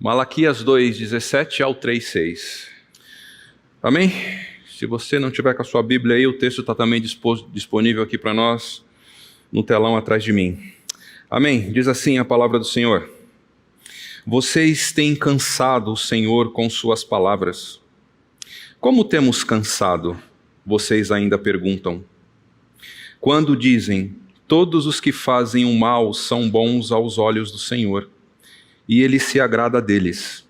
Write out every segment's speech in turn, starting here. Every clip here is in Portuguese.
Malaquias 2, 17 ao 3, 6. Amém? Se você não tiver com a sua Bíblia aí, o texto está também disponível aqui para nós, no telão atrás de mim. Amém? Diz assim a palavra do Senhor. Vocês têm cansado o Senhor com suas palavras. Como temos cansado? Vocês ainda perguntam. Quando dizem, todos os que fazem o mal são bons aos olhos do Senhor, e Ele se agrada deles.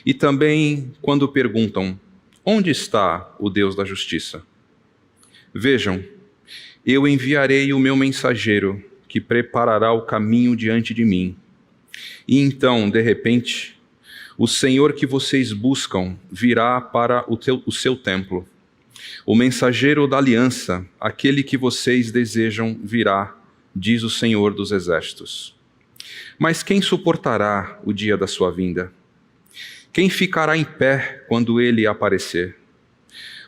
E também quando perguntam, onde está o Deus da justiça? Vejam, eu enviarei o meu mensageiro, que preparará o caminho diante de mim. E então, de repente, o Senhor que vocês buscam virá para o seu templo. O mensageiro da aliança, aquele que vocês desejam, virá, diz o Senhor dos Exércitos. Mas quem suportará o dia da sua vinda? Quem ficará em pé quando ele aparecer?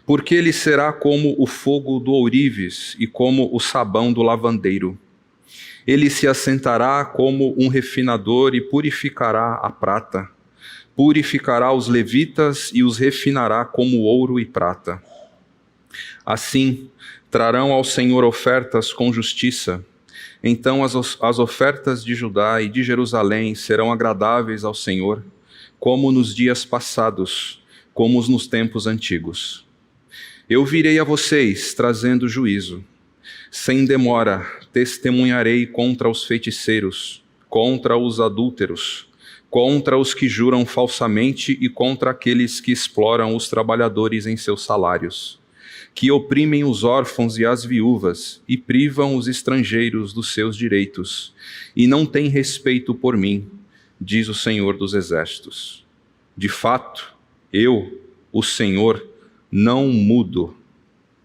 Porque ele será como o fogo do ourives e como o sabão do lavandeiro. Ele se assentará como um refinador e purificará a prata. Purificará os levitas e os refinará como ouro e prata. Assim, trarão ao Senhor ofertas com justiça. Então as ofertas de Judá e de Jerusalém serão agradáveis ao Senhor, como nos dias passados, como nos tempos antigos. Eu virei a vocês trazendo juízo. Sem demora, testemunharei contra os feiticeiros, contra os adúlteros, contra os que juram falsamente e contra aqueles que exploram os trabalhadores em seus salários, que oprimem os órfãos e as viúvas e privam os estrangeiros dos seus direitos, e não têm respeito por mim, diz o Senhor dos Exércitos. De fato, eu, o Senhor, não mudo.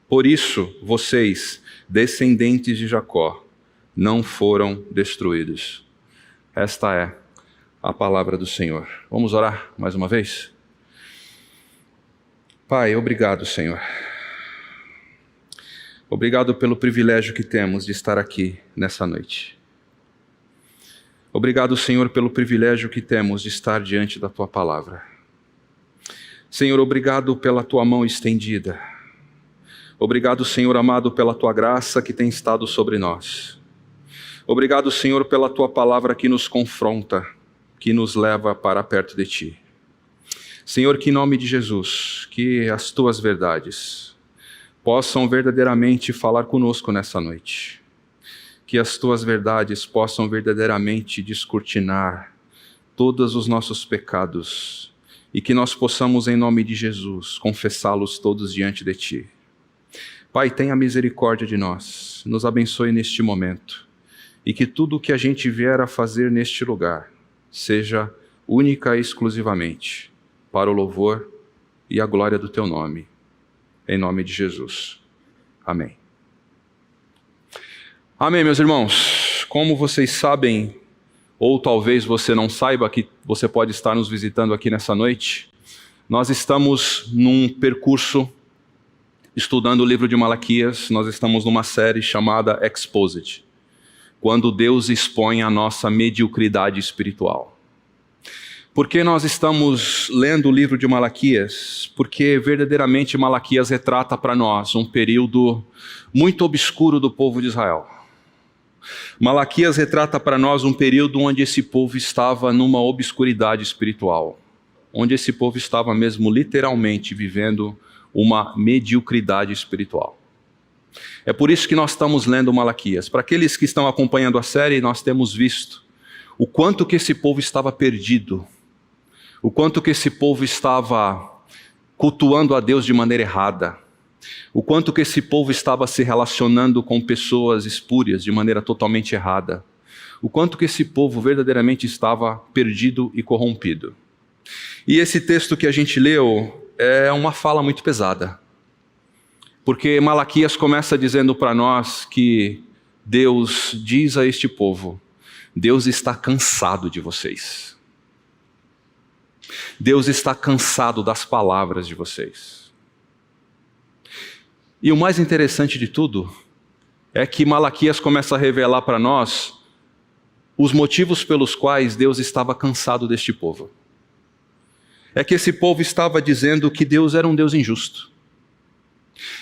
Por isso, vocês, descendentes de Jacó, não foram destruídos. Esta é a palavra do Senhor. Vamos orar mais uma vez? Pai, obrigado, Senhor. Obrigado pelo privilégio que temos de estar aqui nessa noite. Obrigado, Senhor, pelo privilégio que temos de estar diante da Tua palavra. Senhor, obrigado pela Tua mão estendida. Obrigado, Senhor amado, pela Tua graça que tem estado sobre nós. Obrigado, Senhor, pela Tua palavra que nos confronta, que nos leva para perto de Ti. Senhor, que em nome de Jesus, que as Tuas verdades possam verdadeiramente falar conosco nessa noite. Que as Tuas verdades possam verdadeiramente descortinar todos os nossos pecados e que nós possamos, em nome de Jesus, confessá-los todos diante de Ti. Pai, tenha misericórdia de nós, nos abençoe neste momento e que tudo o que a gente vier a fazer neste lugar seja única e exclusivamente para o louvor e a glória do Teu nome. Em nome de Jesus. Amém. Amém, meus irmãos. Como vocês sabem, ou talvez você não saiba, que você pode estar nos visitando aqui nessa noite, nós estamos num percurso estudando o livro de Malaquias. Nós estamos numa série chamada Exposed, quando Deus expõe a nossa mediocridade espiritual. Por que nós estamos lendo o livro de Malaquias? Porque verdadeiramente Malaquias retrata para nós um período muito obscuro do povo de Israel. Malaquias retrata para nós um período onde esse povo estava numa obscuridade espiritual, onde esse povo estava mesmo literalmente vivendo uma mediocridade espiritual. É por isso que nós estamos lendo Malaquias. Para aqueles que estão acompanhando a série, nós temos visto o quanto que esse povo estava perdido, o quanto que esse povo estava cultuando a Deus de maneira errada, o quanto que esse povo estava se relacionando com pessoas espúrias de maneira totalmente errada, o quanto que esse povo verdadeiramente estava perdido e corrompido. E esse texto que a gente leu é uma fala muito pesada, porque Malaquias começa dizendo para nós que Deus diz a este povo: Deus está cansado de vocês. Deus está cansado das palavras de vocês. E o mais interessante de tudo é que Malaquias começa a revelar para nós os motivos pelos quais Deus estava cansado deste povo. é que esse povo estava dizendo que Deus era um Deus injusto.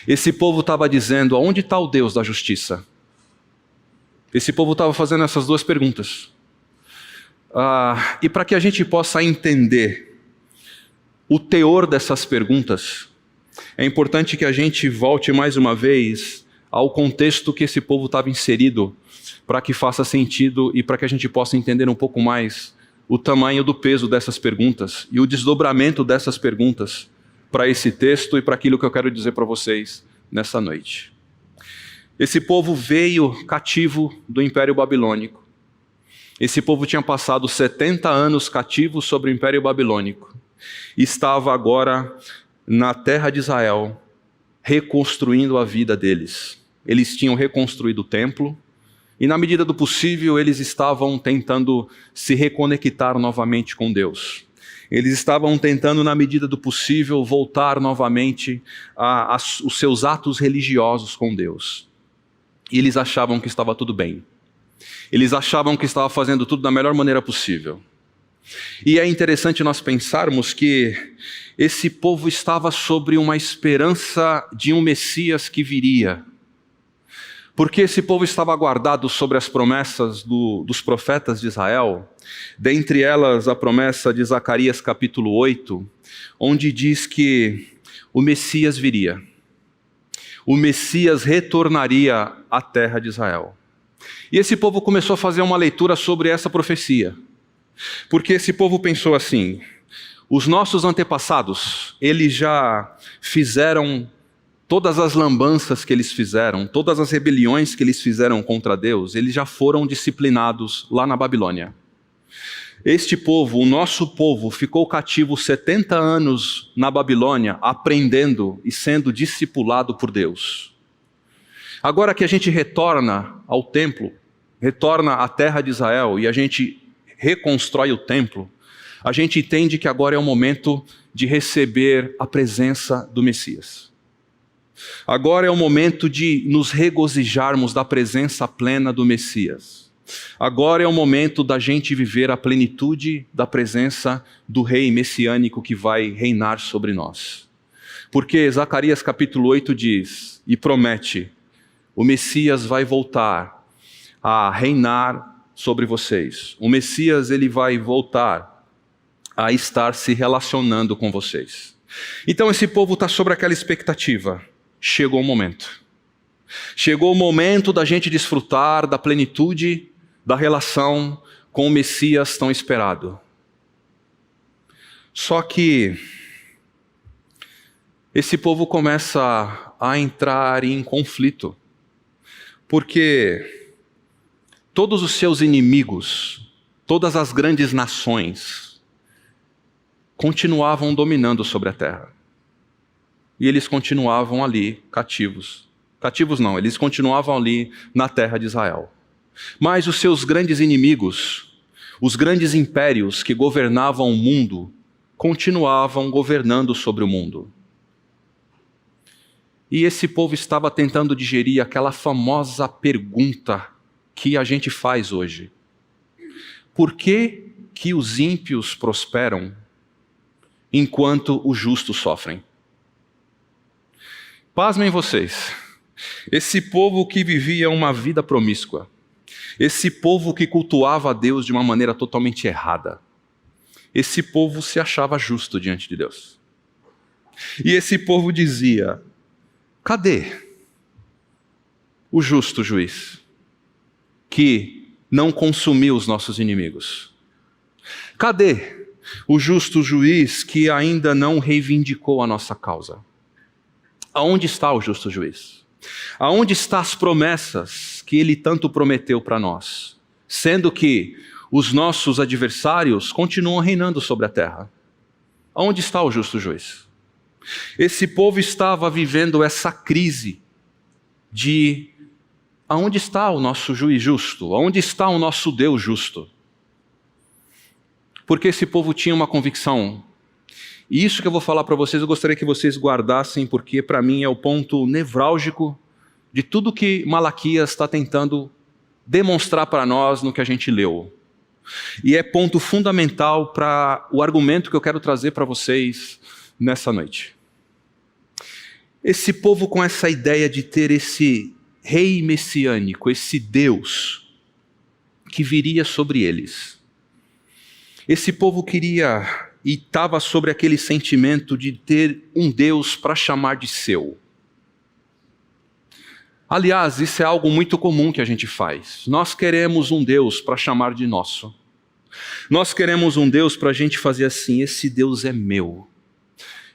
Esse povo estava dizendo: aonde está o Deus da justiça? Esse povo estava fazendo essas duas perguntas. E para que a gente possa entender o teor dessas perguntas, é importante que a gente volte mais uma vez ao contexto que esse povo estava inserido, para que faça sentido e para que a gente possa entender um pouco mais o tamanho do peso dessas perguntas e o desdobramento dessas perguntas para esse texto e para aquilo que eu quero dizer para vocês nessa noite. Esse povo veio cativo do Império Babilônico. Esse povo tinha passado 70 anos cativo sobre o Império Babilônico. Estava agora na terra de Israel, reconstruindo a vida deles. Eles tinham reconstruído o templo e, na medida do possível, eles estavam tentando se reconectar novamente com Deus. Eles estavam tentando, na medida do possível, voltar novamente os seus atos religiosos com Deus. E eles achavam que estava tudo bem. Eles achavam que estava fazendo tudo da melhor maneira possível. E é interessante nós pensarmos que esse povo estava sobre uma esperança de um Messias que viria. Porque esse povo estava guardado sobre as promessas dos profetas de Israel, dentre elas a promessa de Zacarias capítulo 8, onde diz que o Messias viria. O Messias retornaria à terra de Israel. E esse povo começou a fazer uma leitura sobre essa profecia. Porque esse povo pensou assim: os nossos antepassados, eles já fizeram todas as lambanças que eles fizeram, todas as rebeliões que eles fizeram contra Deus, eles já foram disciplinados lá na Babilônia. Este povo, o nosso povo, ficou cativo 70 anos na Babilônia, aprendendo e sendo discipulado por Deus. Agora que a gente retorna ao templo, retorna à terra de Israel e a gente reconstrói o templo, a gente entende que agora é o momento de receber a presença do Messias. Agora é o momento de nos regozijarmos da presença plena do Messias. Agora é o momento da gente viver a plenitude da presença do Rei messiânico que vai reinar sobre nós. Porque Zacarias capítulo 8 diz e promete: o Messias vai voltar a reinar sobre vocês. O Messias, ele vai voltar a estar se relacionando com vocês. Então esse povo está sobre aquela expectativa. Chegou o momento. Chegou o momento da gente desfrutar da plenitude da relação com o Messias tão esperado. Só que esse povo começa a entrar em conflito, porque todos os seus inimigos, todas as grandes nações, continuavam dominando sobre a terra. E eles continuavam ali cativos. Cativos não, eles continuavam ali na terra de Israel. Mas os seus grandes inimigos, os grandes impérios que governavam o mundo, continuavam governando sobre o mundo. E esse povo estava tentando digerir aquela famosa pergunta que a gente faz hoje: por que que os ímpios prosperam enquanto os justos sofrem? Pasmem vocês, esse povo que vivia uma vida promíscua, esse povo que cultuava a Deus de uma maneira totalmente errada, esse povo se achava justo diante de Deus. E esse povo dizia: cadê o justo juiz que não consumiu os nossos inimigos? Cadê o justo juiz que ainda não reivindicou a nossa causa? Aonde está o justo juiz? Aonde estão as promessas que ele tanto prometeu para nós? Sendo que os nossos adversários continuam reinando sobre a terra. Aonde está o justo juiz? Esse povo estava vivendo essa crise de: aonde está o nosso juiz justo? Aonde está o nosso Deus justo? Porque esse povo tinha uma convicção. E isso que eu vou falar para vocês, eu gostaria que vocês guardassem, porque para mim é o ponto nevrálgico de tudo que Malaquias está tentando demonstrar para nós no que a gente leu. e é ponto fundamental para o argumento que eu quero trazer para vocês nessa noite. Esse povo com essa ideia de ter esse rei messiânico, esse Deus que viria sobre eles. Esse povo queria e estava sobre aquele sentimento de ter um Deus para chamar de seu. Aliás, isso é algo muito comum que a gente faz. Nós queremos um Deus para chamar de nosso. Nós queremos um Deus para a gente fazer assim, esse Deus é meu.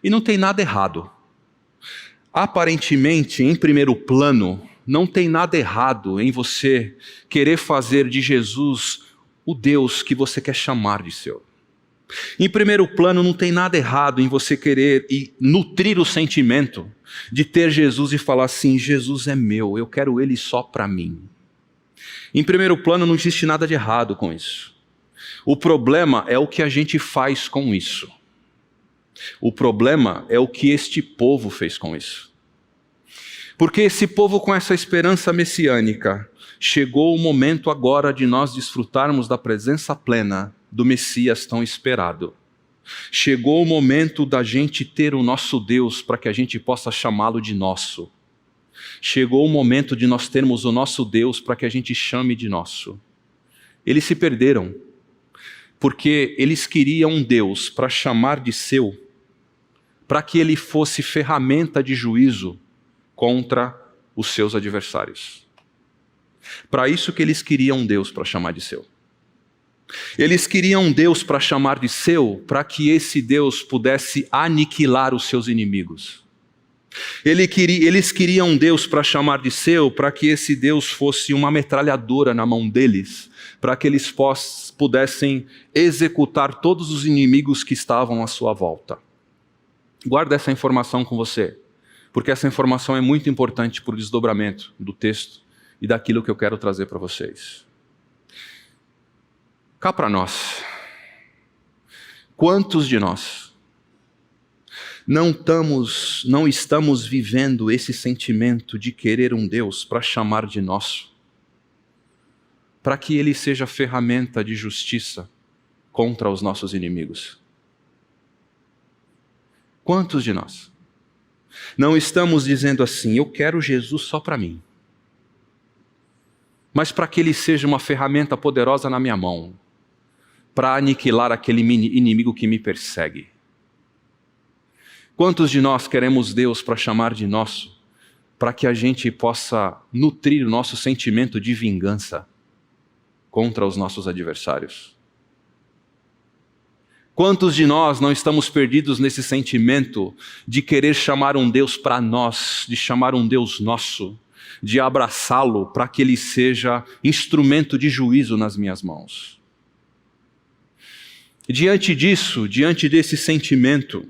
E não tem nada errado. Aparentemente, em primeiro plano, não tem nada errado em você querer fazer de Jesus o Deus que você quer chamar de seu. Em primeiro plano, não tem nada errado em você querer e nutrir o sentimento de ter Jesus e falar assim, Jesus é meu, eu quero ele só para mim. Em primeiro plano, não existe nada de errado com isso. O problema é o que a gente faz com isso. O problema é o que este povo fez com isso. Porque esse povo com essa esperança messiânica, chegou o momento agora de nós desfrutarmos da presença plena do Messias tão esperado. Chegou o momento da gente ter o nosso Deus para que a gente possa chamá-lo de nosso. Chegou o momento de nós termos o nosso Deus para que a gente chame de nosso. Eles se perderam, porque eles queriam um Deus para chamar de seu, para que ele fosse ferramenta de juízo contra os seus adversários. Para isso que eles queriam um Deus para chamar de seu. Eles queriam um Deus para chamar de seu, para que esse Deus pudesse aniquilar os seus inimigos. Eles queriam um Deus para chamar de seu, para que esse Deus fosse uma metralhadora na mão deles, para que eles pudessem executar todos os inimigos que estavam à sua volta. Guarda essa informação com você, porque essa informação é muito importante para o desdobramento do texto e daquilo que eu quero trazer para vocês. Cá para nós, quantos de nós não estamos vivendo esse sentimento de querer um Deus para chamar de nosso, para que ele seja ferramenta de justiça contra os nossos inimigos? Quantos de nós não estamos dizendo assim, eu quero Jesus só para mim, mas para que ele seja uma ferramenta poderosa na minha mão, para aniquilar aquele inimigo que me persegue? Quantos de nós queremos Deus para chamar de nosso, para que a gente possa nutrir o nosso sentimento de vingança contra os nossos adversários? Quantos de nós não estamos perdidos nesse sentimento de querer chamar um Deus para nós, de chamar um Deus nosso, de abraçá-lo para que ele seja instrumento de juízo nas minhas mãos? Diante disso, diante desse sentimento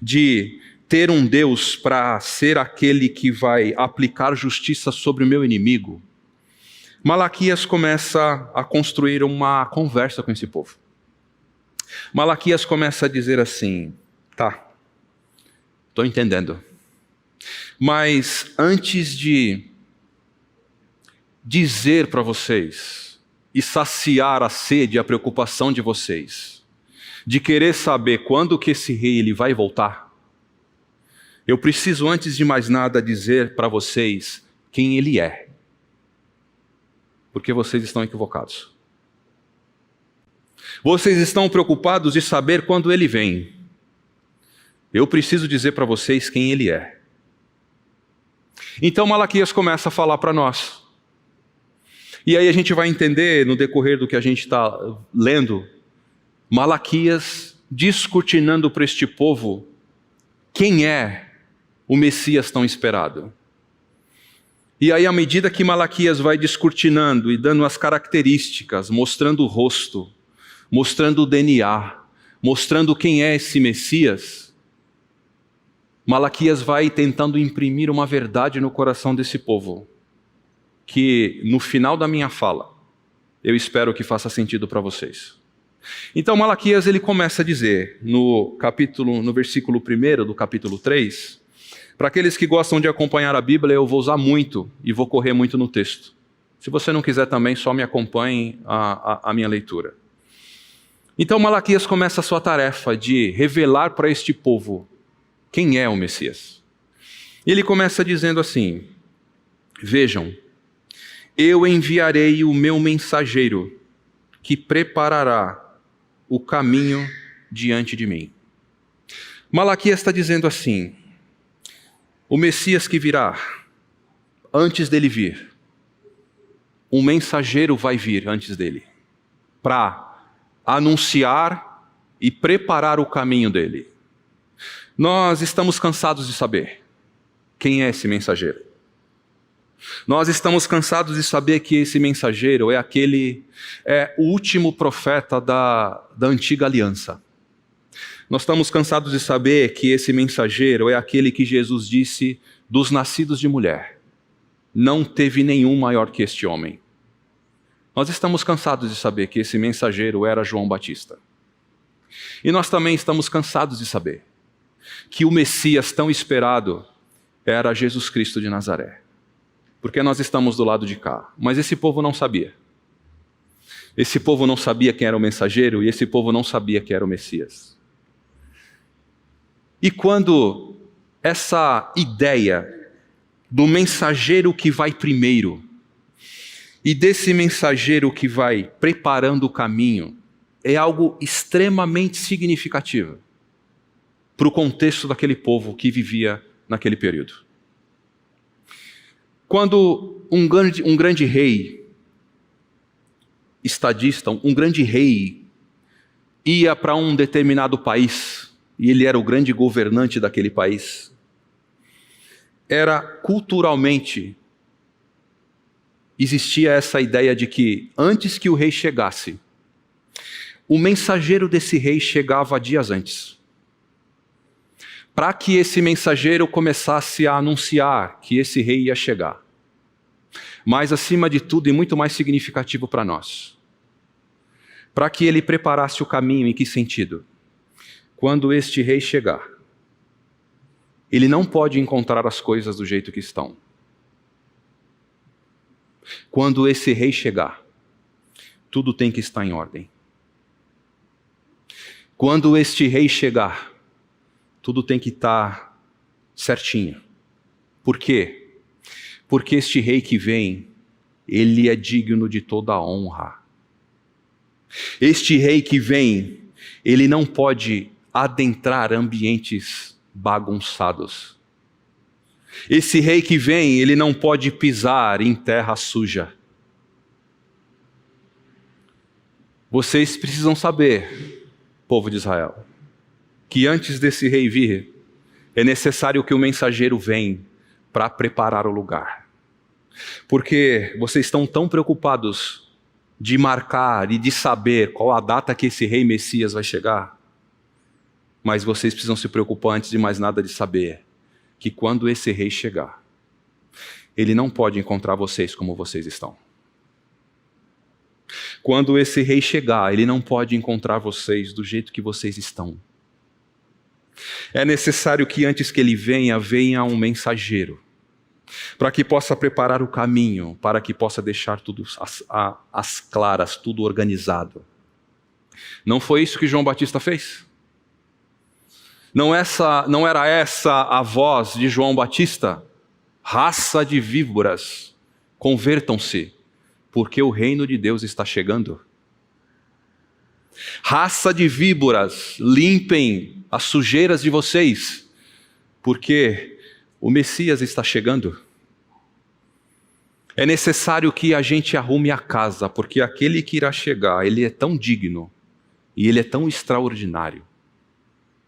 de ter um Deus para ser aquele que vai aplicar justiça sobre o meu inimigo, Malaquias começa a construir uma conversa com esse povo. Malaquias começa a dizer assim, tá, estou entendendo, mas antes de dizer para vocês e saciar a sede e a preocupação de vocês, de querer saber quando que esse rei ele vai voltar, eu preciso antes de mais nada dizer para vocês quem ele é, porque vocês estão equivocados. Vocês estão preocupados de saber quando ele vem. Eu preciso dizer para vocês quem ele é. Então Malaquias começa a falar para nós. E aí a gente vai entender no decorrer do que a gente está lendo, Malaquias descortinando para este povo quem é o Messias tão esperado. E aí, à medida que Malaquias vai descortinando e dando as características, mostrando o rosto, mostrando o DNA, mostrando quem é esse Messias, Malaquias vai tentando imprimir uma verdade no coração desse povo, que no final da minha fala, eu espero que faça sentido para vocês. Então Malaquias ele começa a dizer, no versículo 1 do capítulo 3, para aqueles que gostam de acompanhar a Bíblia, eu vou usar muito e vou correr muito no texto. Se você não quiser também, só me acompanhe a minha leitura. Então Malaquias começa a sua tarefa de revelar para este povo quem é o Messias. E ele começa dizendo assim: vejam, eu enviarei o meu mensageiro que preparará o caminho diante de mim. Malaquias está dizendo assim: o Messias que virá, antes dele vir, um mensageiro vai vir antes dele, para anunciar e preparar o caminho dele. Nós estamos cansados de saber quem é esse mensageiro. Nós estamos cansados de saber que esse mensageiro é o último profeta da antiga aliança. Nós estamos cansados de saber que esse mensageiro é aquele que Jesus disse: dos nascidos de mulher, não teve nenhum maior que este homem. Nós estamos cansados de saber que esse mensageiro era João Batista. E nós também estamos cansados de saber que o Messias tão esperado era Jesus Cristo de Nazaré. Porque nós estamos do lado de cá. Mas esse povo não sabia. Esse povo não sabia quem era o mensageiro e esse povo não sabia quem era o Messias. E quando essa ideia do mensageiro que vai primeiro e desse mensageiro que vai preparando o caminho é algo extremamente significativo para o contexto daquele povo que vivia naquele período. Quando um grande rei, estadista, um grande rei, ia para um determinado país, e ele era o grande governante daquele país, era culturalmente, existia essa ideia de que antes que o rei chegasse, o mensageiro desse rei chegava dias antes, para que esse mensageiro começasse a anunciar que esse rei ia chegar. Mas acima de tudo, e muito mais significativo para nós, para que ele preparasse o caminho. Em que sentido? Quando este rei chegar, ele não pode encontrar as coisas do jeito que estão. Quando esse rei chegar, tudo tem que estar em ordem. Quando este rei chegar, tudo tem que estar certinho. Por quê? Porque este rei que vem, ele é digno de toda a honra. Este rei que vem, ele não pode adentrar ambientes bagunçados. Esse rei que vem, ele não pode pisar em terra suja. Vocês precisam saber, povo de Israel, que antes desse rei vir, é necessário que o mensageiro venha para preparar o lugar. Porque vocês estão tão preocupados de marcar e de saber qual a data que esse rei Messias vai chegar, mas vocês precisam se preocupar antes de mais nada de saber que quando esse rei chegar, ele não pode encontrar vocês como vocês estão. Quando esse rei chegar, ele não pode encontrar vocês do jeito que vocês estão. É necessário que antes que ele venha um mensageiro, para que possa preparar o caminho, para que possa deixar tudo às claras, tudo organizado. Não foi isso que João Batista fez? Não era essa a voz de João Batista? Raça de víboras, convertam-se, porque o reino de Deus está chegando. Raça de víboras, limpem as sujeiras de vocês, porque o Messias está chegando. É necessário que a gente arrume a casa, porque aquele que irá chegar, ele é tão digno e ele é tão extraordinário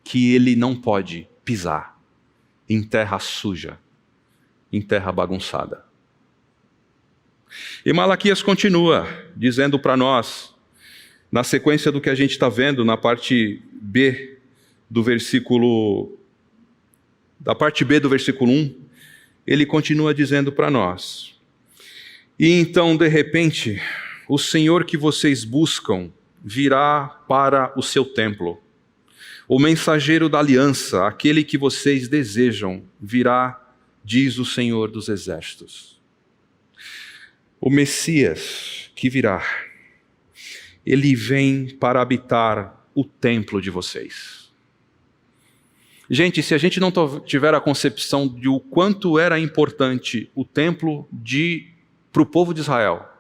que ele não pode pisar em terra suja, em terra bagunçada. E Malaquias continua dizendo para nós, na sequência do que a gente está vendo na parte B do versículo, da parte B do versículo 1, ele continua dizendo para nós: e então, de repente, o Senhor que vocês buscam virá para o seu templo. O mensageiro da aliança, aquele que vocês desejam, virá, diz o Senhor dos Exércitos. O Messias que virá, ele vem para habitar o templo de vocês. Gente, se a gente não tiver a concepção de o quanto era importante o templo para o povo de Israel,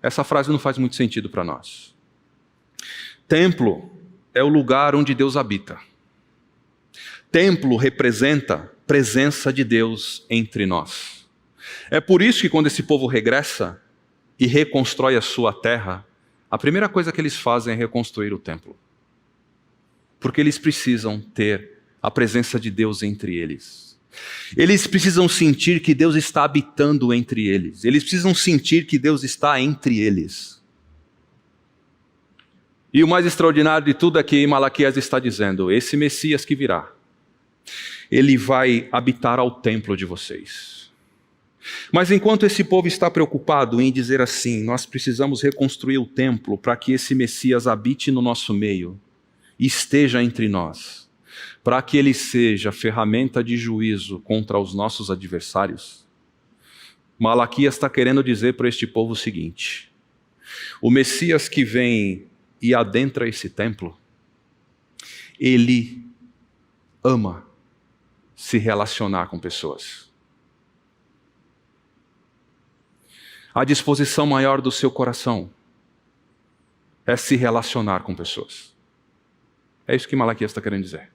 essa frase não faz muito sentido para nós. Templo é o lugar onde Deus habita. Templo representa presença de Deus entre nós. É por isso que quando esse povo regressa e reconstrói a sua terra, a primeira coisa que eles fazem é reconstruir o templo. Porque eles precisam ter a presença de Deus entre eles. Eles precisam sentir que Deus está habitando entre eles. Eles precisam sentir que Deus está entre eles. E o mais extraordinário de tudo é que Malaquias está dizendo: esse Messias que virá, ele vai habitar ao templo de vocês. Mas enquanto esse povo está preocupado em dizer assim, nós precisamos reconstruir o templo para que esse Messias habite no nosso meio e esteja entre nós, para que ele seja ferramenta de juízo contra os nossos adversários, Malaquias está querendo dizer para este povo o seguinte: o Messias que vem e adentra esse templo, ele ama se relacionar com pessoas. A disposição maior do seu coração é se relacionar com pessoas. É isso que Malaquias está querendo dizer.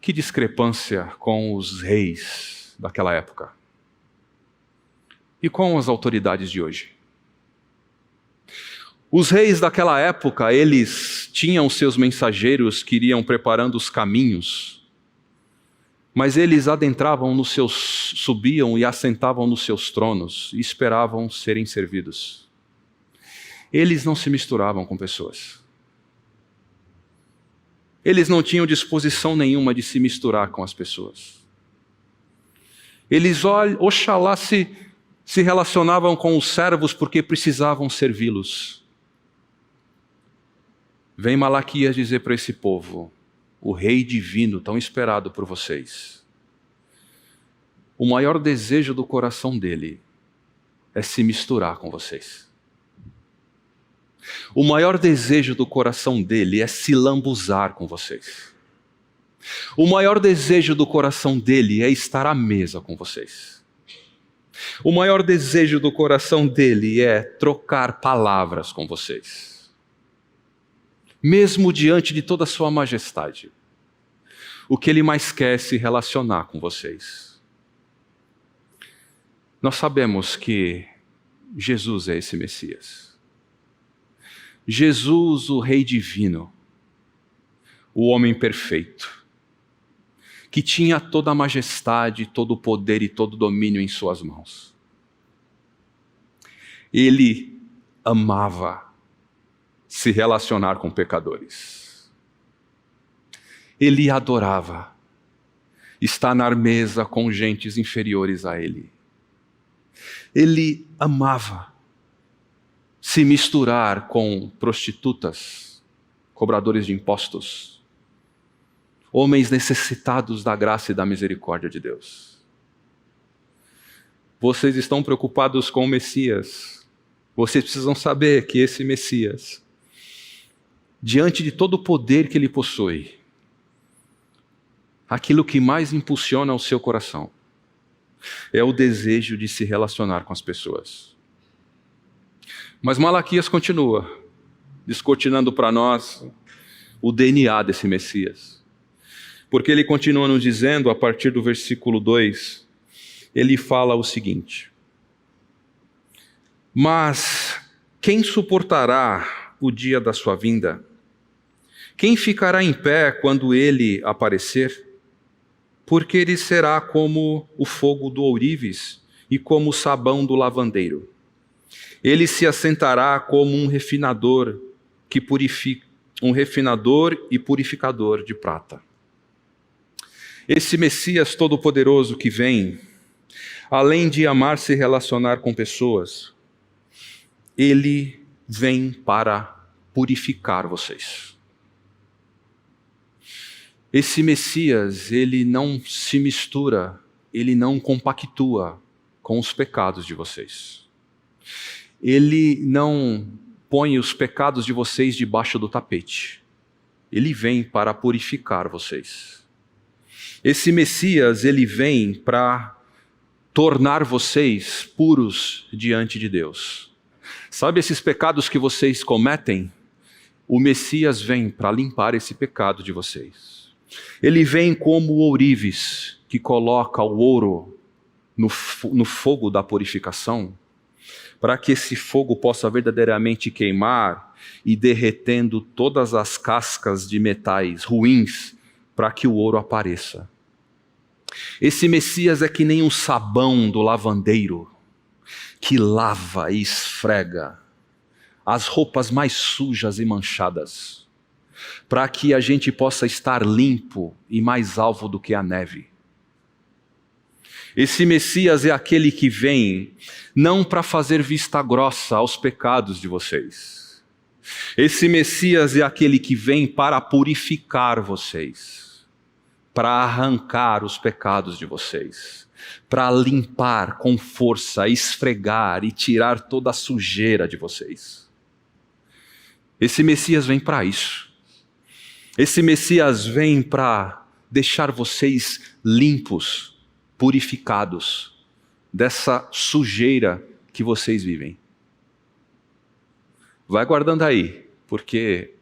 Que discrepância com os reis daquela época e com as autoridades de hoje. Os reis daquela época, eles tinham seus mensageiros que iriam preparando os caminhos, mas eles adentravam nos seus, subiam e assentavam nos seus tronos e esperavam serem servidos. Eles não se misturavam com pessoas. Eles não tinham disposição nenhuma de se misturar com as pessoas. Eles, oxalá, se relacionavam com os servos porque precisavam servi-los. Vem Malaquias dizer para esse povo: o rei divino tão esperado por vocês, o maior desejo do coração dele é se misturar com vocês. O maior desejo do coração dele é se lambuzar com vocês. O maior desejo do coração dele é estar à mesa com vocês. O maior desejo do coração dele é trocar palavras com vocês. Mesmo diante de toda a sua majestade, o que ele mais quer é se relacionar com vocês. Nós sabemos que Jesus é esse Messias. Jesus, o Rei Divino, o homem perfeito, que tinha toda a majestade, todo o poder e todo o domínio em suas mãos. Ele amava se relacionar com pecadores. Ele adorava estar na mesa com gentes inferiores a ele. Ele amava se misturar com prostitutas, cobradores de impostos, homens necessitados da graça e da misericórdia de Deus. Vocês estão preocupados com o Messias. Vocês precisam saber que esse Messias, diante de todo o poder que ele possui, aquilo que mais impulsiona o seu coração é o desejo de se relacionar com as pessoas. Mas Malaquias continua descortinando para nós o DNA desse Messias. Porque ele continua nos dizendo, a partir do versículo 2, ele fala o seguinte: mas quem suportará o dia da sua vinda? Quem ficará em pé quando ele aparecer? Porque ele será como o fogo do ourives e como o sabão do lavandeiro. Ele se assentará como um refinador que purifica, um refinador e purificador de prata. Esse Messias todo-poderoso que vem, além de amar se relacionar com pessoas, ele vem para purificar vocês. Esse Messias, ele não se mistura, ele não compactua com os pecados de vocês. Ele não põe os pecados de vocês debaixo do tapete. Ele vem para purificar vocês. Esse Messias, ele vem para tornar vocês puros diante de Deus. Sabe esses pecados que vocês cometem? O Messias vem para limpar esse pecado de vocês. Ele vem como o ourives que coloca o ouro no fogo da purificação, para que esse fogo possa verdadeiramente queimar e derretendo todas as cascas de metais ruins, para que o ouro apareça. Esse Messias é que nem um sabão do lavandeiro, que lava e esfrega as roupas mais sujas e manchadas, para que a gente possa estar limpo e mais alvo do que a neve. Esse Messias é aquele que vem não para fazer vista grossa aos pecados de vocês. Esse Messias é aquele que vem para purificar vocês, para arrancar os pecados de vocês, para limpar com força, esfregar e tirar toda a sujeira de vocês. Esse Messias vem para isso. Esse Messias vem para deixar vocês limpos, purificados dessa sujeira que vocês vivem. Vai guardando aí, porque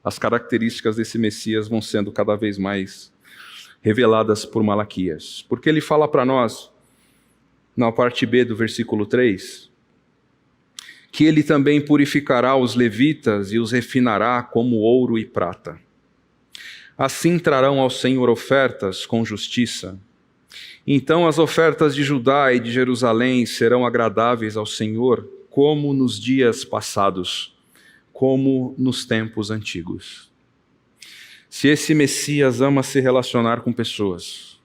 as características desse Messias vão sendo cada vez mais reveladas por Malaquias. Porque ele fala para nós, na parte B do versículo 3, que ele também purificará os levitas e os refinará como ouro e prata. Assim trarão ao Senhor ofertas com justiça. Então as ofertas de Judá e de Jerusalém serão agradáveis ao Senhor, como nos dias passados, como nos tempos antigos. Se esse Messias ama se relacionar com pessoas,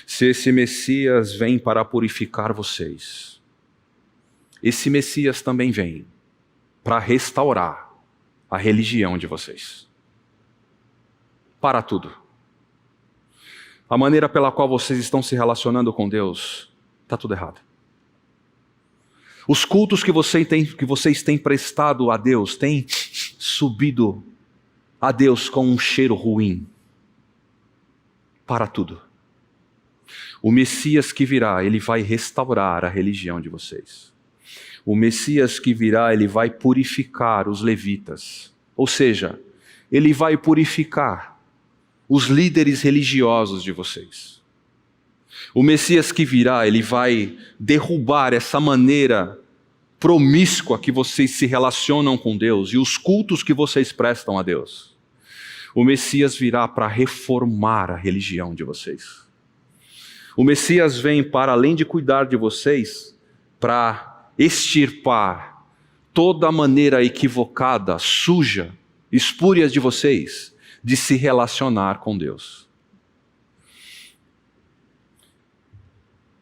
se esse Messias vem para purificar vocês, esse Messias também vem para restaurar a religião de vocês. Para tudo. A maneira pela qual vocês estão se relacionando com Deus, está tudo errado. Os cultos que vocês têm prestado a Deus, têm subido a Deus com um cheiro ruim. Para tudo. O Messias que virá, ele vai restaurar a religião de vocês. O Messias que virá, ele vai purificar os levitas. Ou seja, ele vai purificar os líderes religiosos de vocês. O Messias que virá, ele vai derrubar essa maneira promíscua que vocês se relacionam com Deus e os cultos que vocês prestam a Deus. O Messias virá para reformar a religião de vocês. O Messias vem para, além de cuidar de vocês, para extirpar toda a maneira equivocada, suja, espúria de vocês, de se relacionar com Deus.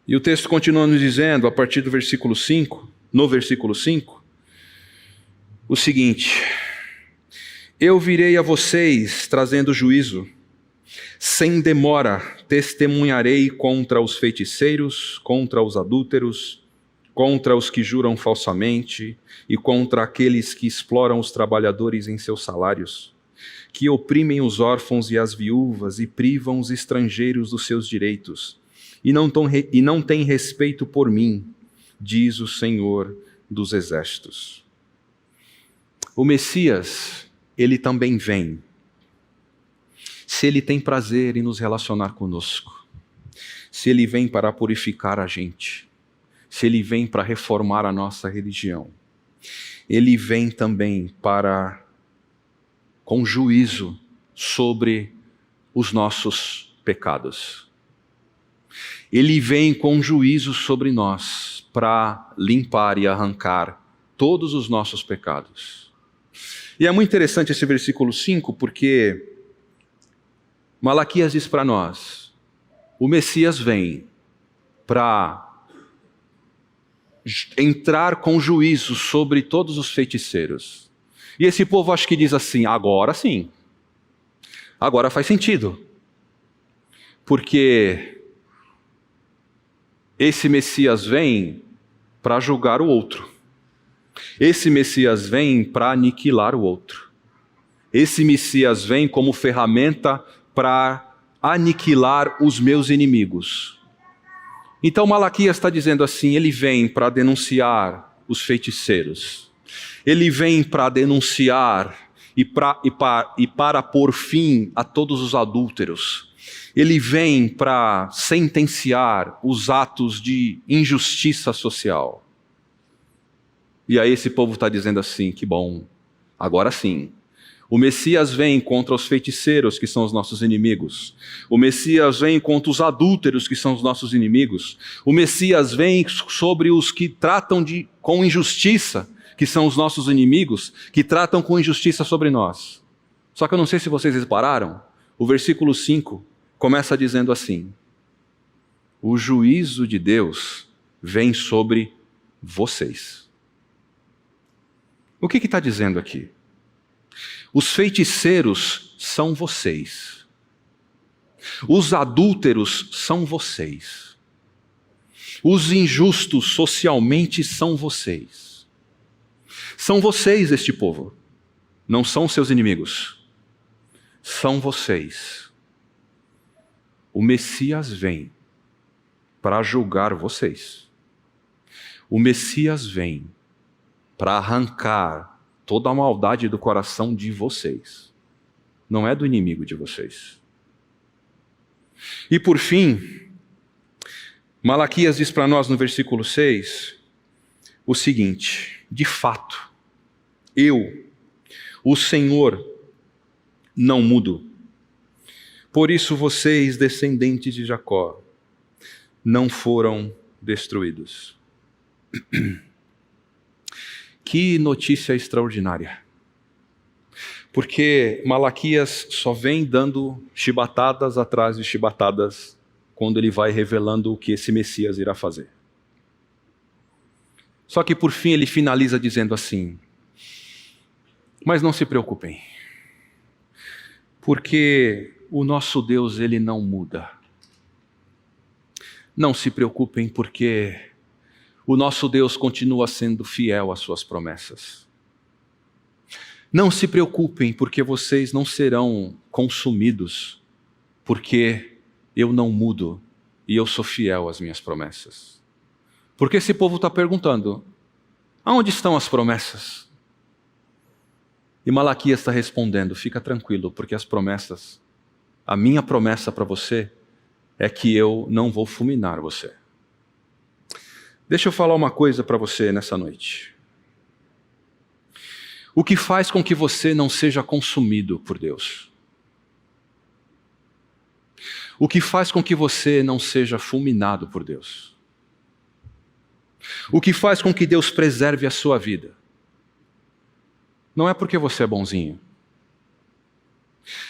E o texto continua nos dizendo, a partir do versículo 5, no versículo 5, o seguinte: eu virei a vocês trazendo juízo, sem demora testemunharei contra os feiticeiros, contra os adúlteros, contra os que juram falsamente e contra aqueles que exploram os trabalhadores em seus salários, que oprimem os órfãos e as viúvas e privam os estrangeiros dos seus direitos, e não têm respeito por mim, diz o Senhor dos Exércitos. O Messias, ele também vem, se ele tem prazer em nos relacionar conosco, se ele vem para purificar a gente, se ele vem para reformar a nossa religião, ele vem também com juízo sobre os nossos pecados. Ele vem com juízo sobre nós para limpar e arrancar todos os nossos pecados. E é muito interessante esse versículo 5, porque Malaquias diz para nós, o Messias vem para entrar com juízo sobre todos os feiticeiros. E esse povo acho que diz assim, agora sim, agora faz sentido. Porque esse Messias vem para julgar o outro. Esse Messias vem para aniquilar o outro. Esse Messias vem como ferramenta para aniquilar os meus inimigos. Então Malaquias está dizendo assim, ele vem para denunciar os feiticeiros. Ele vem para denunciar e para pôr fim a todos os adúlteros. Ele vem para sentenciar os atos de injustiça social. E aí esse povo está dizendo assim, que bom, agora sim. O Messias vem contra os feiticeiros, que são os nossos inimigos. O Messias vem contra os adúlteros, que são os nossos inimigos. O Messias vem sobre os que tratam com injustiça, que são os nossos inimigos, que tratam com injustiça sobre nós. Só que eu não sei se vocês repararam, o versículo 5 começa dizendo assim: o juízo de Deus vem sobre vocês. O que está dizendo aqui? Os feiticeiros são vocês. Os adúlteros são vocês. Os injustos socialmente são vocês. São vocês este povo. Não são seus inimigos. São vocês. O Messias vem para julgar vocês. O Messias vem para arrancar toda a maldade do coração de vocês. Não é do inimigo de vocês. E por fim, Malaquias diz para nós no versículo 6 o seguinte: de fato, eu, o Senhor, não mudo. Por isso vocês, descendentes de Jacó, não foram destruídos. Que notícia extraordinária. Porque Malaquias só vem dando chibatadas atrás de chibatadas quando ele vai revelando o que esse Messias irá fazer. Só que por fim ele finaliza dizendo assim: mas não se preocupem, porque o nosso Deus, ele não muda. Não se preocupem, porque o nosso Deus continua sendo fiel às suas promessas. Não se preocupem, porque vocês não serão consumidos, porque eu não mudo e eu sou fiel às minhas promessas. Porque esse povo está perguntando: aonde estão as promessas? E Malaquias está respondendo: fica tranquilo, porque as promessas, a minha promessa para você é que eu não vou fulminar você. Deixa eu falar uma coisa para você nessa noite. O que faz com que você não seja consumido por Deus? O que faz com que você não seja fulminado por Deus? O que faz com que Deus preserve a sua vida? Não é porque você é bonzinho.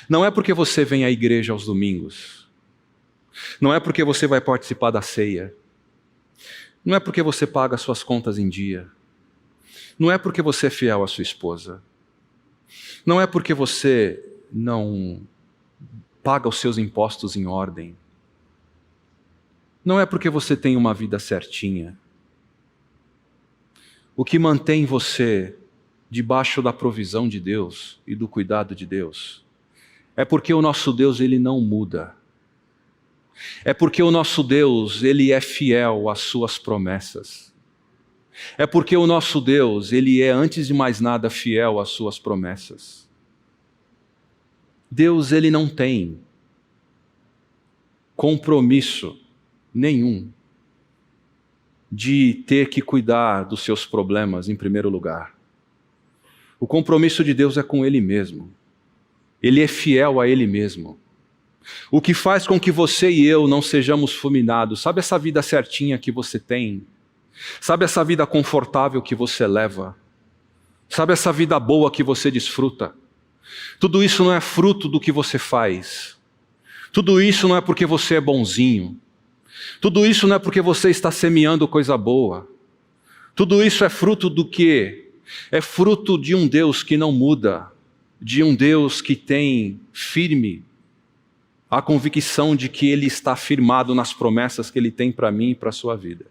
Não é porque você vem à igreja aos domingos. Não é porque você vai participar da ceia. Não é porque você paga suas contas em dia. Não é porque você é fiel à sua esposa. Não é porque você não paga os seus impostos em ordem. Não é porque você tem uma vida certinha. O que mantém você debaixo da provisão de Deus e do cuidado de Deus é porque o nosso Deus, ele não muda. É porque o nosso Deus, ele é fiel às suas promessas. É porque o nosso Deus, ele é, antes de mais nada, fiel às suas promessas. Deus, ele não tem compromisso nenhum de ter que cuidar dos seus problemas em primeiro lugar. O compromisso de Deus é com Ele mesmo. Ele é fiel a Ele mesmo. O que faz com que você e eu não sejamos fulminados, sabe essa vida certinha que você tem? Sabe essa vida confortável que você leva? Sabe essa vida boa que você desfruta? Tudo isso não é fruto do que você faz. Tudo isso não é porque você é bonzinho. Tudo isso não é porque você está semeando coisa boa. Tudo isso é fruto do quê? É fruto de um Deus que não muda, de um Deus que tem firme a convicção de que Ele está firmado nas promessas que Ele tem para mim e para a sua vida.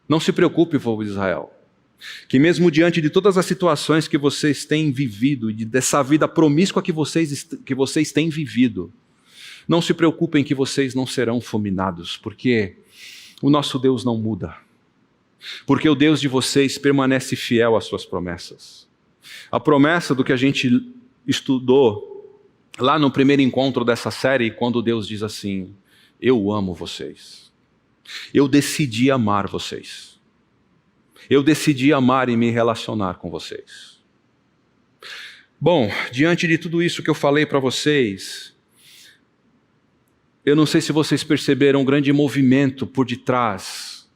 Não se preocupe, povo de Israel, que mesmo diante de todas as situações que vocês têm vivido e dessa vida promíscua que vocês têm vivido, não se preocupem que vocês não serão fulminados, porque o nosso Deus não muda. Porque o Deus de vocês permanece fiel às suas promessas. A promessa do que a gente estudou lá no primeiro encontro dessa série, quando Deus diz assim: eu amo vocês. Eu decidi amar vocês. Eu decidi amar e me relacionar com vocês. Bom, diante de tudo isso que eu falei para vocês, eu não sei se vocês perceberam um grande movimento por detrás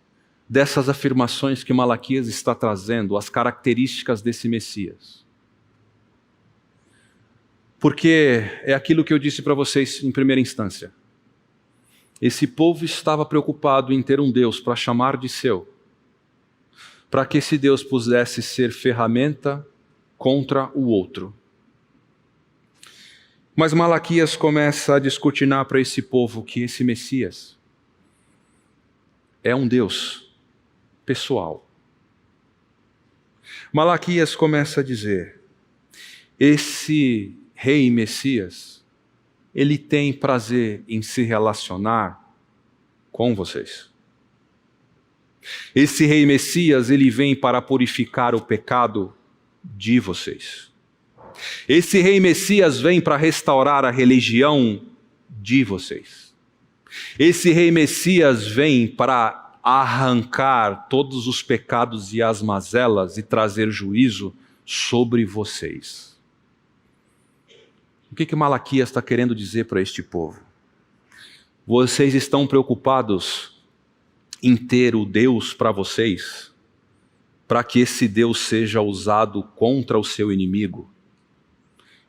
dessas afirmações que Malaquias está trazendo, as características desse Messias. Porque é aquilo que eu disse para vocês em primeira instância. Esse povo estava preocupado em ter um Deus para chamar de seu, para que esse Deus pudesse ser ferramenta contra o outro. Mas Malaquias começa a descortinar para esse povo que esse Messias é um Deus pessoal. Malaquias começa a dizer: esse rei Messias, ele tem prazer em se relacionar com vocês. Esse rei Messias, ele vem para purificar o pecado de vocês. Esse rei Messias vem para restaurar a religião de vocês. Esse rei Messias vem para arrancar todos os pecados e as mazelas e trazer juízo sobre vocês. O que Malaquias está querendo dizer para este povo? Vocês estão preocupados em ter o Deus para vocês, para que esse Deus seja usado contra o seu inimigo?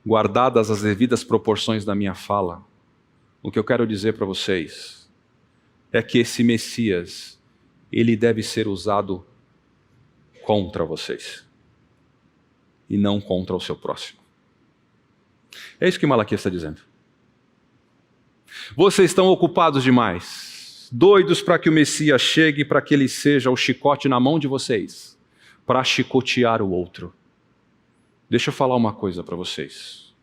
Guardadas as devidas proporções da minha fala, o que eu quero dizer para vocês é que esse Messias, ele deve ser usado contra vocês e não contra o seu próximo. É isso que Malaquias está dizendo. Vocês estão ocupados demais, doidos para que o Messias chegue, para que ele seja o chicote na mão de vocês, para chicotear o outro. Deixa eu falar uma coisa para vocês.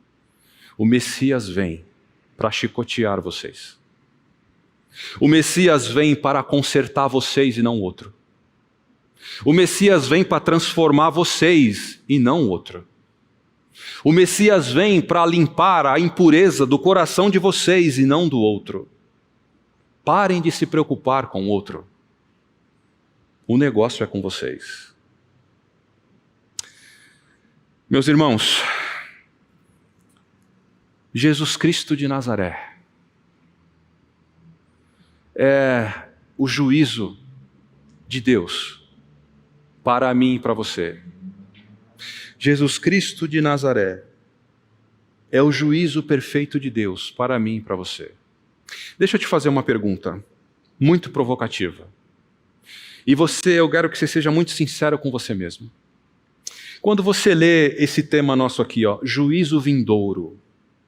O Messias vem para chicotear vocês. O Messias vem para consertar vocês e não o outro. O Messias vem para transformar vocês e não o outro. O Messias vem para limpar a impureza do coração de vocês e não do outro. Parem de se preocupar com o outro. O negócio é com vocês. Meus irmãos, Jesus Cristo de Nazaré é o juízo de Deus para mim e para você. Jesus Cristo de Nazaré é o juízo perfeito de Deus para mim e para você. Deixa eu te fazer uma pergunta muito provocativa. E eu quero que você seja muito sincero com você mesmo. Quando você lê esse tema nosso aqui, juízo vindouro.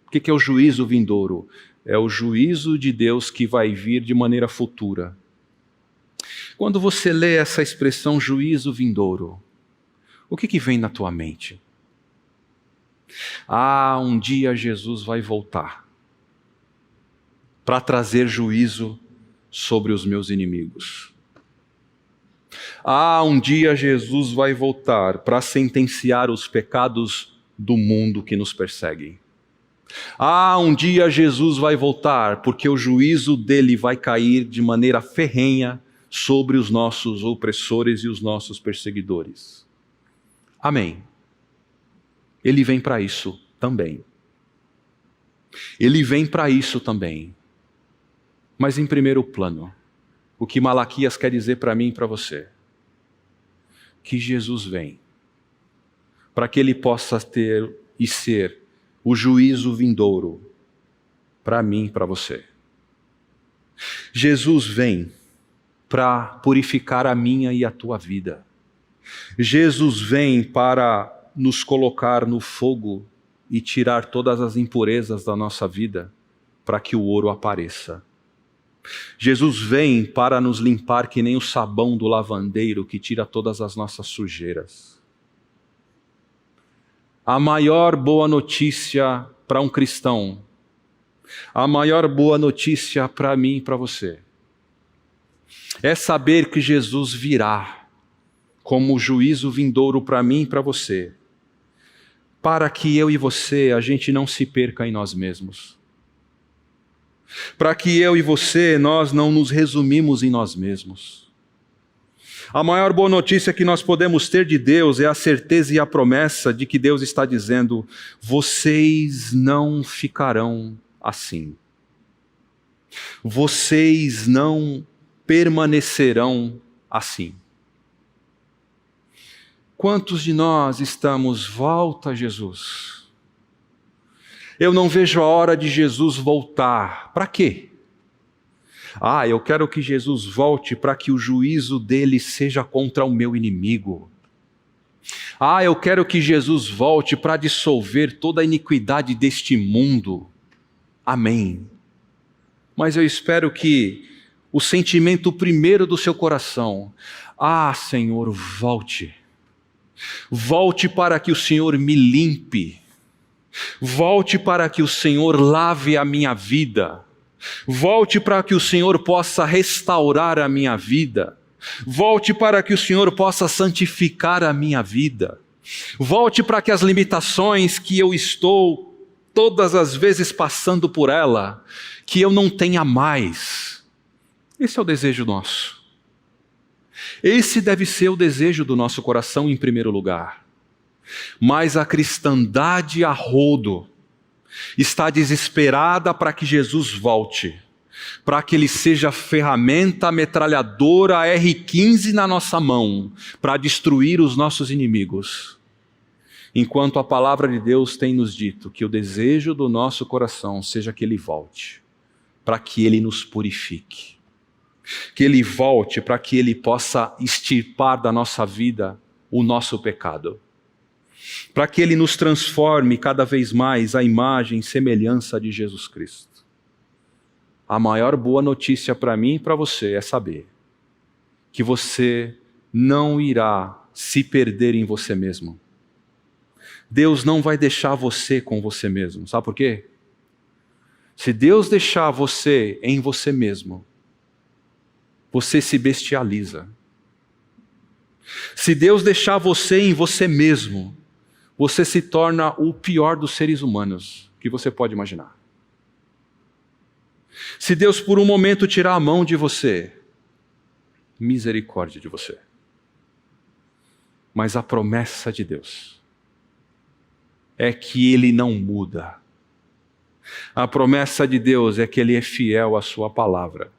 O que é o juízo vindouro? É o juízo de Deus que vai vir de maneira futura. Quando você lê essa expressão juízo vindouro, o que vem na tua mente? Um dia Jesus vai voltar para trazer juízo sobre os meus inimigos. Um dia Jesus vai voltar para sentenciar os pecados do mundo que nos perseguem. Um dia Jesus vai voltar porque o juízo dele vai cair de maneira ferrenha sobre os nossos opressores e os nossos perseguidores. Amém. Ele vem para isso também. Ele vem para isso também. Mas em primeiro plano, o que Malaquias quer dizer para mim e para você? Que Jesus vem para que ele possa ter e ser o juízo vindouro para mim e para você. Jesus vem para purificar a minha e a tua vida. Jesus vem para nos colocar no fogo e tirar todas as impurezas da nossa vida para que o ouro apareça. Jesus vem para nos limpar que nem o sabão do lavandeiro que tira todas as nossas sujeiras. A maior boa notícia para um cristão, a maior boa notícia para mim e para você, é saber que Jesus virá como juízo vindouro para mim e para você, para que eu e você, a gente não se perca em nós mesmos. Para que eu e você, nós não nos resumimos em nós mesmos. A maior boa notícia que nós podemos ter de Deus é a certeza e a promessa de que Deus está dizendo: vocês não ficarão assim. Vocês não permanecerão assim. Quantos de nós estamos, volta Jesus? Eu não vejo a hora de Jesus voltar. Para quê? Eu quero que Jesus volte para que o juízo dele seja contra o meu inimigo. Eu quero que Jesus volte para dissolver toda a iniquidade deste mundo. Amém. Mas eu espero que o sentimento primeiro do seu coração, Senhor, volte. Volte para que o Senhor me limpe. Volte para que o Senhor lave a minha vida. Volte para que o Senhor possa restaurar a minha vida. Volte para que o Senhor possa santificar a minha vida. Volte para que as limitações que eu estou todas as vezes passando por ela, que eu não tenha mais. Esse é o desejo nosso. Esse deve ser o desejo do nosso coração em primeiro lugar. Mas a cristandade a rodo está desesperada para que Jesus volte, para que Ele seja ferramenta metralhadora R15 na nossa mão, para destruir os nossos inimigos. Enquanto a palavra de Deus tem nos dito que o desejo do nosso coração seja que Ele volte, para que Ele nos purifique, que Ele volte para que Ele possa extirpar da nossa vida o nosso pecado, para que Ele nos transforme cada vez mais à imagem e semelhança de Jesus Cristo. A maior boa notícia para mim e para você é saber que você não irá se perder em você mesmo. Deus não vai deixar você com você mesmo. Sabe por quê? Se Deus deixar você em você mesmo, você se bestializa. Se Deus deixar você em você mesmo, você se torna o pior dos seres humanos que você pode imaginar. Se Deus por um momento tirar a mão de você, misericórdia de você. Mas a promessa de Deus é que Ele não muda. A promessa de Deus é que Ele é fiel à sua palavra.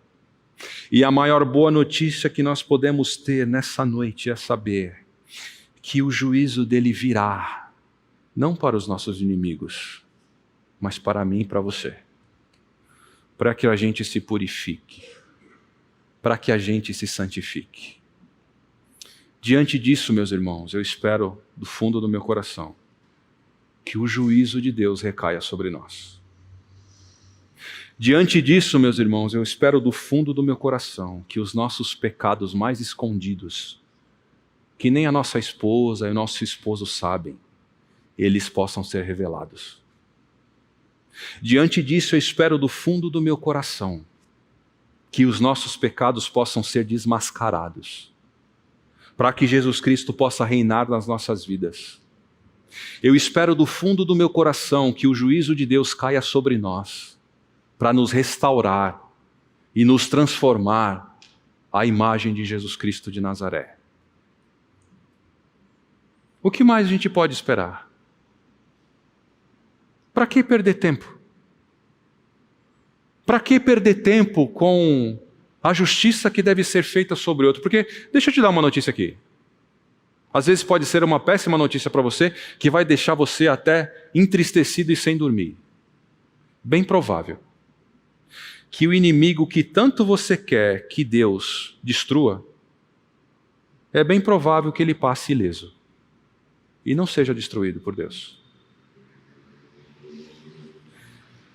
E a maior boa notícia que nós podemos ter nessa noite é saber que o juízo dele virá, não para os nossos inimigos, mas para mim e para você. Para que a gente se purifique, para que a gente se santifique. Diante disso, meus irmãos, eu espero do fundo do meu coração que o juízo de Deus recaia sobre nós. Diante disso, meus irmãos, eu espero do fundo do meu coração que os nossos pecados mais escondidos, que nem a nossa esposa e o nosso esposo sabem, eles possam ser revelados. Diante disso, eu espero do fundo do meu coração que os nossos pecados possam ser desmascarados, para que Jesus Cristo possa reinar nas nossas vidas. Eu espero do fundo do meu coração que o juízo de Deus caia sobre nós, para nos restaurar e nos transformar à imagem de Jesus Cristo de Nazaré. O que mais a gente pode esperar? Para que perder tempo? Para que perder tempo com a justiça que deve ser feita sobre outro? Porque, deixa eu te dar uma notícia aqui. Às vezes pode ser uma péssima notícia para você, que vai deixar você até entristecido e sem dormir. Bem provável que o inimigo que tanto você quer que Deus destrua, é bem provável que ele passe ileso e não seja destruído por Deus.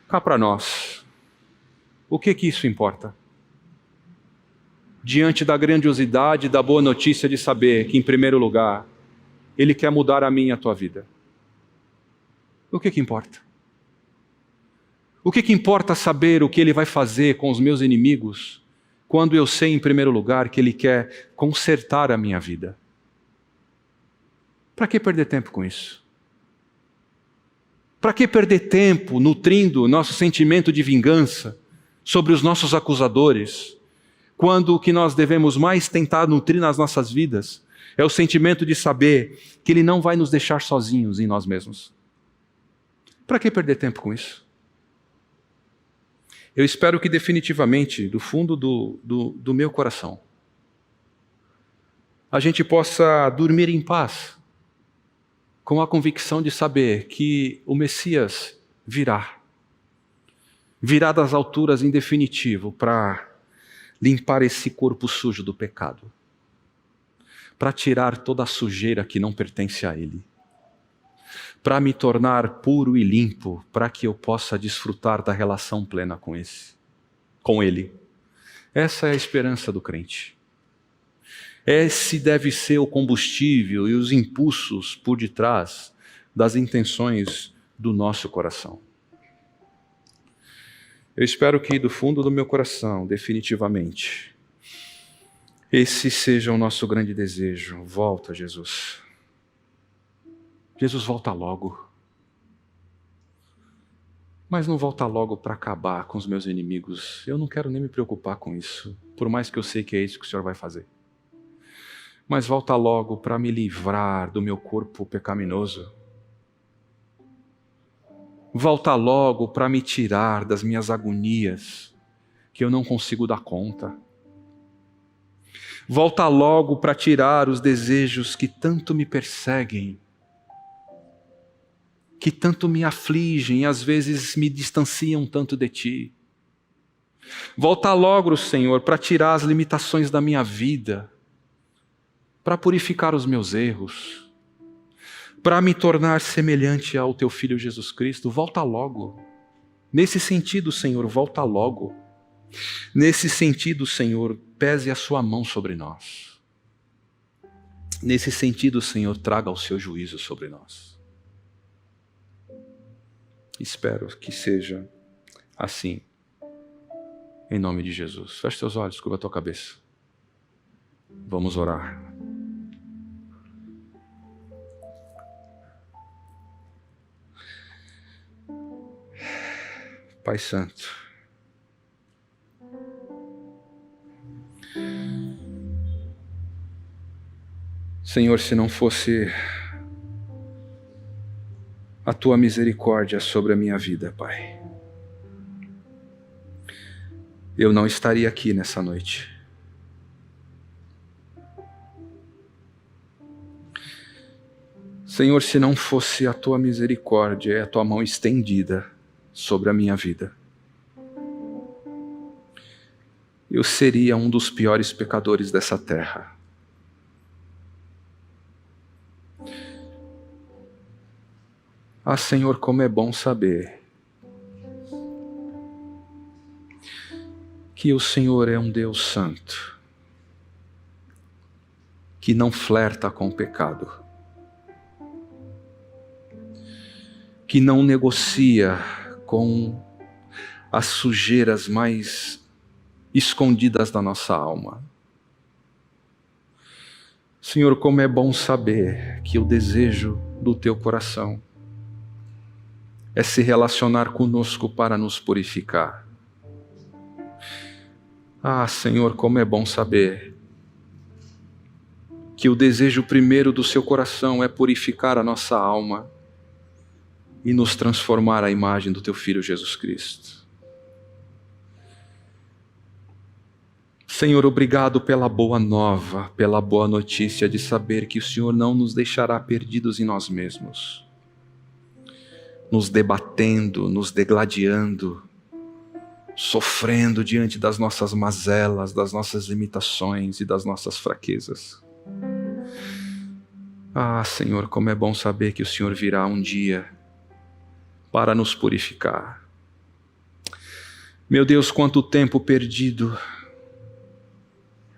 Cá para nós, o que isso importa? diante da grandiosidade da boa notícia de saber que, em primeiro lugar, Ele quer mudar a minha e a tua vida. O que importa? O que importa saber o que Ele vai fazer com os meus inimigos, quando eu sei, em primeiro lugar, que Ele quer consertar a minha vida? Para que perder tempo com isso? Para que perder tempo nutrindo nosso sentimento de vingança sobre os nossos acusadores, quando o que nós devemos mais tentar nutrir nas nossas vidas é o sentimento de saber que Ele não vai nos deixar sozinhos em nós mesmos? Para que perder tempo com isso? Eu espero que definitivamente, do fundo do meu coração, a gente possa dormir em paz, com a convicção de saber que o Messias virá das alturas em definitivo para limpar esse corpo sujo do pecado, para tirar toda a sujeira que não pertence a Ele, para me tornar puro e limpo, para que eu possa desfrutar da relação plena com Ele. Essa é a esperança do crente. Esse deve ser o combustível e os impulsos por detrás das intenções do nosso coração. Eu espero que do fundo do meu coração, definitivamente, esse seja o nosso grande desejo. Volta, Jesus. Jesus, volta logo. Mas não volta logo para acabar com os meus inimigos. Eu não quero nem me preocupar com isso, por mais que eu sei que é isso que o Senhor vai fazer. Mas volta logo para me livrar do meu corpo pecaminoso. Volta logo para me tirar das minhas agonias, que eu não consigo dar conta. Volta logo para tirar os desejos que tanto me perseguem, que tanto me afligem e às vezes me distanciam tanto de Ti. Volta logo, Senhor, para tirar as limitações da minha vida, para purificar os meus erros, para me tornar semelhante ao Teu Filho Jesus Cristo. Volta logo. Nesse sentido, Senhor, volta logo. Nesse sentido, Senhor, pese a Sua mão sobre nós. Nesse sentido, Senhor, traga o Seu juízo sobre nós. Espero que seja assim, em nome de Jesus. Feche teus olhos, curva a tua cabeça. Vamos orar. Pai Santo, Senhor, se não fosse a Tua misericórdia sobre a minha vida, Pai, eu não estaria aqui nessa noite. Senhor, se não fosse a Tua misericórdia e a Tua mão estendida sobre a minha vida, eu seria um dos piores pecadores dessa terra. Ah, Senhor, como é bom saber que o Senhor é um Deus santo, que não flerta com o pecado, que não negocia com as sujeiras mais escondidas da nossa alma. Senhor, como é bom saber que o desejo do Teu coração é se relacionar conosco para nos purificar. Ah, Senhor, como é bom saber que o desejo primeiro do Seu coração é purificar a nossa alma e nos transformar à imagem do Teu Filho Jesus Cristo. Senhor, obrigado pela boa nova, pela boa notícia de saber que o Senhor não nos deixará perdidos em nós mesmos, nos debatendo, nos degladiando, sofrendo diante das nossas mazelas, das nossas limitações e das nossas fraquezas. Ah, Senhor, como é bom saber que o Senhor virá um dia para nos purificar. Meu Deus, quanto tempo perdido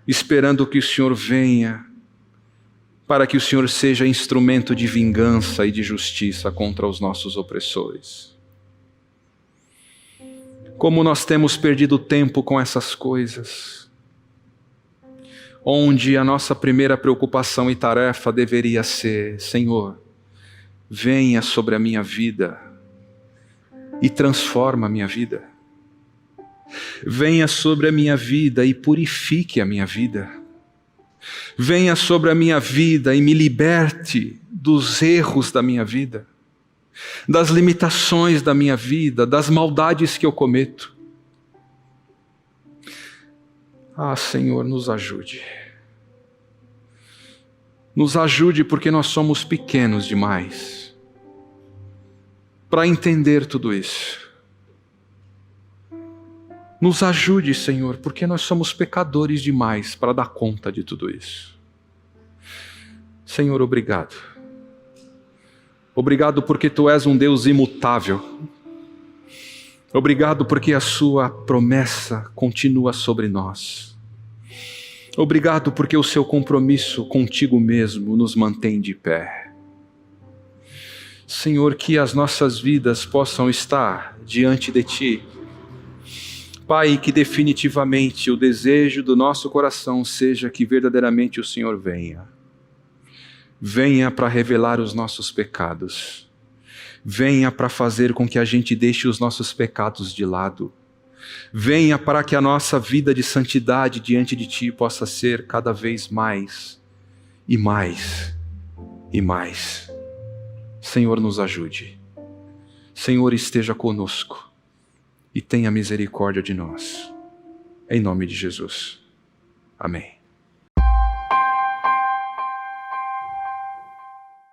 esperando que o Senhor venha, para que o Senhor seja instrumento de vingança e de justiça contra os nossos opressores. Como nós temos perdido tempo com essas coisas, onde a nossa primeira preocupação e tarefa deveria ser: Senhor, venha sobre a minha vida e transforma a minha vida. Venha sobre a minha vida e purifique a minha vida. Venha sobre a minha vida e me liberte dos erros da minha vida, das limitações da minha vida, das maldades que eu cometo. Senhor, nos ajude. Nos ajude, porque nós somos pequenos demais para entender tudo isso. Nos ajude, Senhor, porque nós somos pecadores demais para dar conta de tudo isso. Senhor, obrigado. Obrigado porque Tu és um Deus imutável. Obrigado porque a Sua promessa continua sobre nós. Obrigado porque o Seu compromisso contigo mesmo nos mantém de pé. Senhor, que as nossas vidas possam estar diante de Ti. Pai, que definitivamente o desejo do nosso coração seja que verdadeiramente o Senhor venha. Venha para revelar os nossos pecados. Venha para fazer com que a gente deixe os nossos pecados de lado. Venha para que a nossa vida de santidade diante de Ti possa ser cada vez mais e mais e mais. Senhor, nos ajude. Senhor, esteja conosco e tenha misericórdia de nós. Em nome de Jesus. Amém.